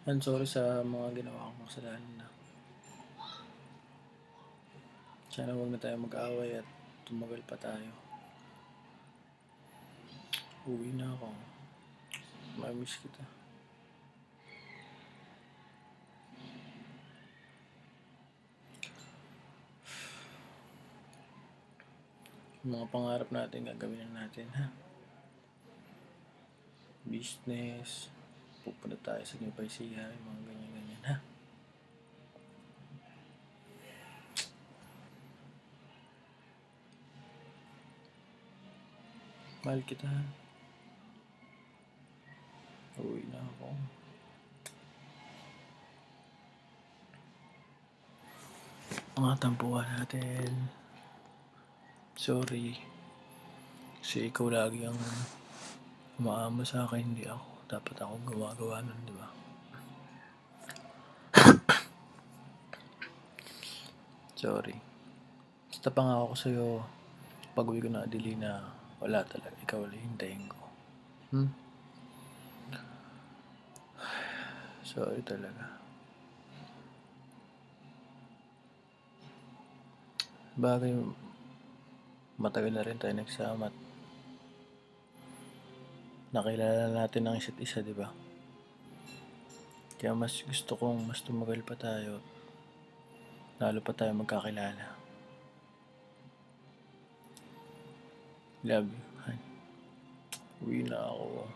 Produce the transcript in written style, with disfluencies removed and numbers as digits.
I'm sorry sa mga ginawa kong kasalanan na. Sana huwag na tayo mag-away at tumagal pa tayo. Uwi na ako. Mamiss kita. Yung mga pangarap natin, gagawin na natin, ha? Business, pupunta tayo sa New Paisia, yung mga ganyan-ganyan, ha? Mahal kita, ha? Uwi na ako. Mga tampuhan natin. Sorry. Kasi ikaw lagi ang umaama sa akin, hindi ako. Dapat ako gumagawa nun, di ba? Sorry. Basta pangako ko sa'yo, pag-uwi ko na Adelina, wala talaga. Ikaw lang hintayin ko. Sorry talaga. Bagay, matagal na rin tayo nagsama at nakilala natin ang isa't isa, di ba? Kaya mas gusto kong mas tumagal pa tayo, lalo pa tayo magkakilala. Love you, han. Uwi na ako.